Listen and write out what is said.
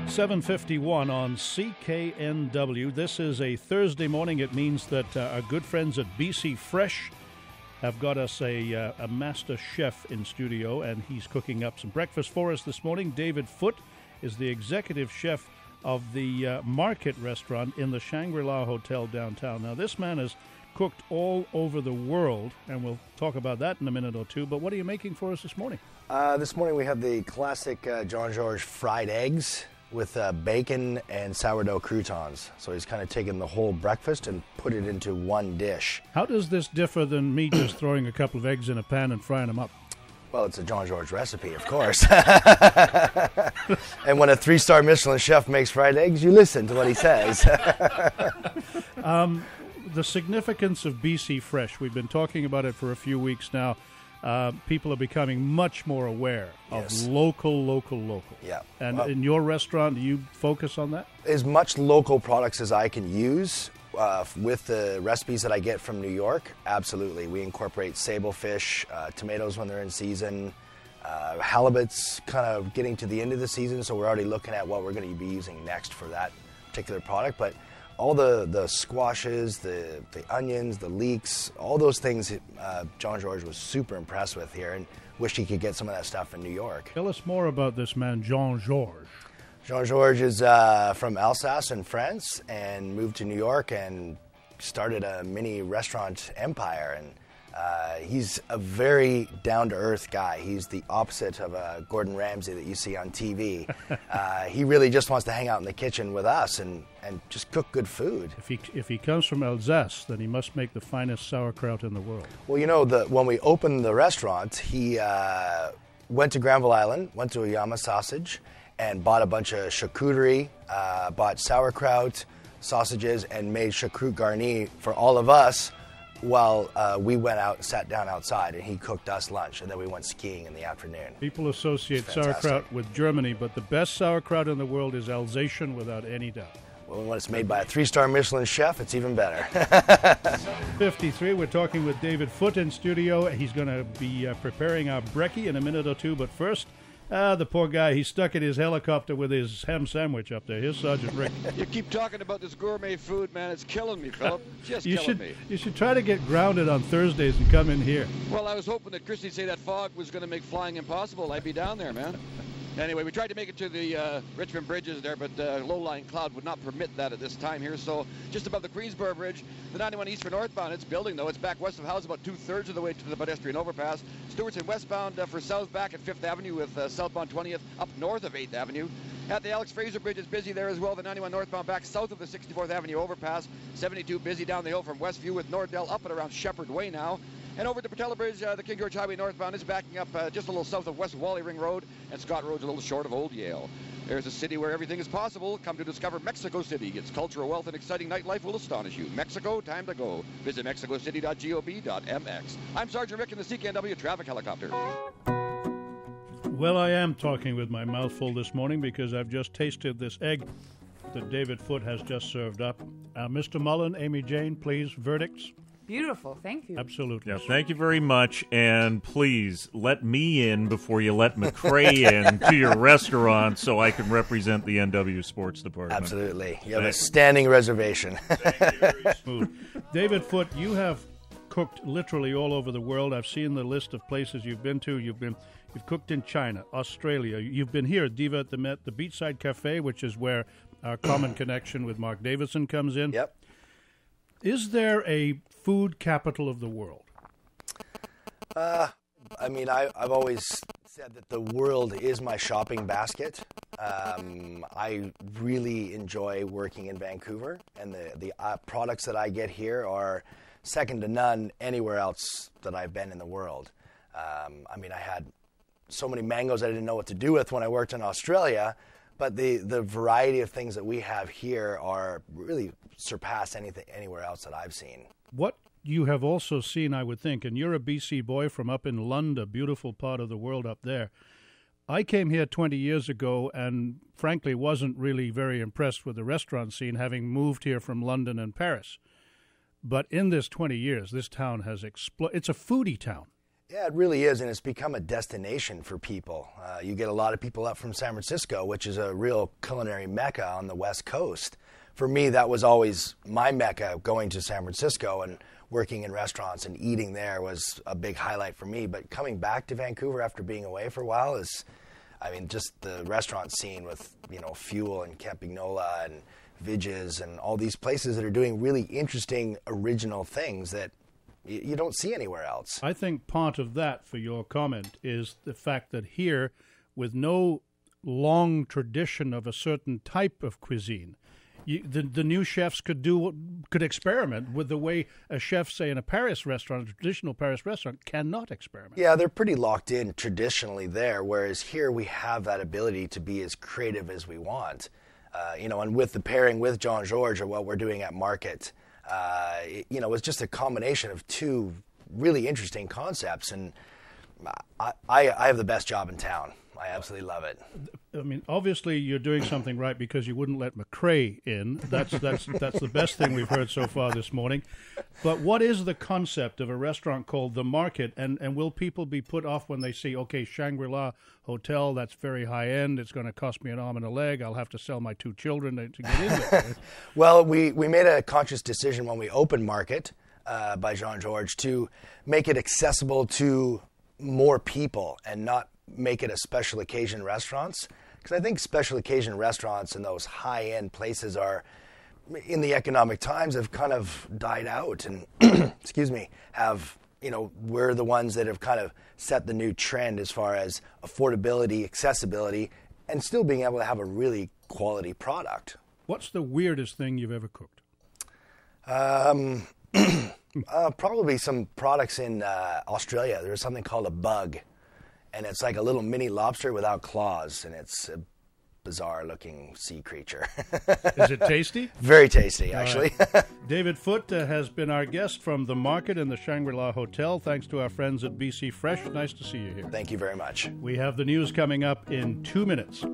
7:51 on CKNW. This is a Thursday morning. It means that our good friends at BCFresh have got us a master chef in studio, and he's cooking up some breakfast for us this morning. David Foote is the executive chef of the Market restaurant in the Shangri-La Hotel downtown. Now, this man has cooked all over the world, and we'll talk about that in a minute or two. But what are you making for us this morning? This morning we have the classic Jean-Georges fried eggs with bacon and sourdough croutons. So he's kind of taken the whole breakfast and put it into one dish. How does this differ than me just throwing a couple of eggs in a pan and frying them up? Well, it's a Jean-Georges recipe, of course. And when a 3-star Michelin chef makes fried eggs, you listen to what he says. The significance of BCFresh, we've been talking about it for a few weeks now. People are becoming much more aware of local. Yeah. And in your restaurant, do you focus on that? As much local products as I can use with the recipes that I get from New York, absolutely. We incorporate sablefish, tomatoes when they're in season, halibut's kind of getting to the end of the season, so we're already looking at what we're going to be using next for that particular product. But all the squashes, the onions, the leeks, all those things Jean-Georges was super impressed with here and wished he could get some of that stuff in New York. Tell us more about this man, Jean-Georges. Jean-Georges is from Alsace in France and moved to New York and started a mini restaurant empire. And he's a very down-to-earth guy. He's the opposite of Gordon Ramsay that you see on TV. He really just wants to hang out in the kitchen with us and just cook good food. If he comes from Alsace, then he must make the finest sauerkraut in the world. Well, you know, when we opened the restaurant, he went to Granville Island, went to a Yama Sausage, and bought a bunch of charcuterie, bought sauerkraut, sausages, and made charcuterie garni for all of us while we went out and sat down outside, and he cooked us lunch, and then we went skiing in the afternoon. People associate sauerkraut with Germany, but the best sauerkraut in the world is Alsatian without any doubt. Well, when it's made by a 3-star Michelin chef, it's even better. 53, we're talking with David Foote in studio. He's going to be preparing our brekkie in a minute or two, but first, the poor guy, he's stuck in his helicopter with his ham sandwich up there. Here's Sergeant Rick. You keep talking about this gourmet food, man. It's killing me, Philip. Just killing me. You should try to get grounded on Thursdays and come in here. Well, I was hoping that Christy'd say that fog was going to make flying impossible. I'd be down there, man. Anyway, we tried to make it to the Richmond bridges there, but low-lying cloud would not permit that at this time here. So just above the Queensboro Bridge, the 91 east for northbound, it's building, though. It's back west of House about 2/3 of the way to the pedestrian overpass. Stewartson westbound for south back at 5th Avenue with southbound 20th up north of 8th Avenue. At the Alex Fraser Bridge, it's busy there as well. The 91 northbound back south of the 64th Avenue overpass. 72 busy down the hill from Westview with Nordell up and around Shepherd Way now. And over to Patella Bridge, the King George Highway northbound is backing up just a little south of West Wally Ring Road, and Scott Road's a little short of Old Yale. There's a city where everything is possible. Come to discover Mexico City. Its cultural wealth and exciting nightlife will astonish you. Mexico, time to go. Visit mexicocity.gov.mx. I'm Sergeant Rick in the CKNW Traffic Helicopter. Well, I am talking with my mouth full this morning because I've just tasted this egg that David Foote has just served up. Mr. Mullen, Amy Jane, please, verdicts? Beautiful, thank you. Absolutely. Yeah, thank you very much, and please let me in before you let McCrae in to your restaurant so I can represent the NW Sports Department. Absolutely. You have a standing reservation. Thank you. Very smooth. David Foote, you have cooked literally all over the world. I've seen the list of places you've been to. You've cooked in China, Australia. You've been here at Diva at the Met, the Beachside Cafe, which is where our common connection with Mark Davidson comes in. Yep. Is there a food capital of the world? I mean, I've always said that the world is my shopping basket. I really enjoy working in Vancouver, and the products that I get here are second to none anywhere else that I've been in the world. I mean, I had so many mangoes I didn't know what to do with when I worked in Australia, but the variety of things that we have here are really surpass anywhere else that I've seen. What you have also seen, I would think, and you're a BC boy from up in London, a beautiful part of the world up there. I came here 20 years ago and frankly wasn't really very impressed with the restaurant scene, having moved here from London and Paris. But in this 20 years, this town has exploded. It's a foodie town. Yeah, it really is, and it's become a destination for people. You get a lot of people up from San Francisco, which is a real culinary mecca on the West Coast. For me, that was always my mecca, going to San Francisco and working in restaurants and eating there was a big highlight for me. But coming back to Vancouver after being away for a while is, I mean, just the restaurant scene with, Fuel and Campignola and Vidges and all these places that are doing really interesting, original things that you don't see anywhere else. I think part of that, for your comment, is the fact that here, with no long tradition of a certain type of cuisine, the new chefs could experiment with the way a chef, say, in a Paris restaurant, a traditional Paris restaurant, cannot experiment. Yeah, they're pretty locked in traditionally there, whereas here we have that ability to be as creative as we want. And with the pairing with Jean-Georges or what we're doing at Market, it's just a combination of two really interesting concepts, and I have the best job in town. I absolutely love it. I mean, obviously you're doing something right because you wouldn't let McRae in. That's the best thing we've heard so far this morning. But what is the concept of a restaurant called The Market, and will people be put off when they see, okay, Shangri-La Hotel, that's very high-end, it's going to cost me an arm and a leg, I'll have to sell my 2 children to get in there? Well, we made a conscious decision when we opened Market by Jean-Georges to make it accessible to more people and not make it a special occasion restaurants, because I think special occasion restaurants and those high-end places are, in the economic times, have kind of died out and we're the ones that have kind of set the new trend as far as affordability, accessibility, and still being able to have a really quality product. What's the weirdest thing you've ever cooked? Probably some products in Australia. There's something called a bug, and it's like a little mini lobster without claws, and it's a bizarre-looking sea creature. Is it tasty? Very tasty, actually. David Foote has been our guest from The Market in the Shangri-La Hotel. Thanks to our friends at BC Fresh. Nice to see you here. Thank you very much. We have the news coming up in 2 minutes.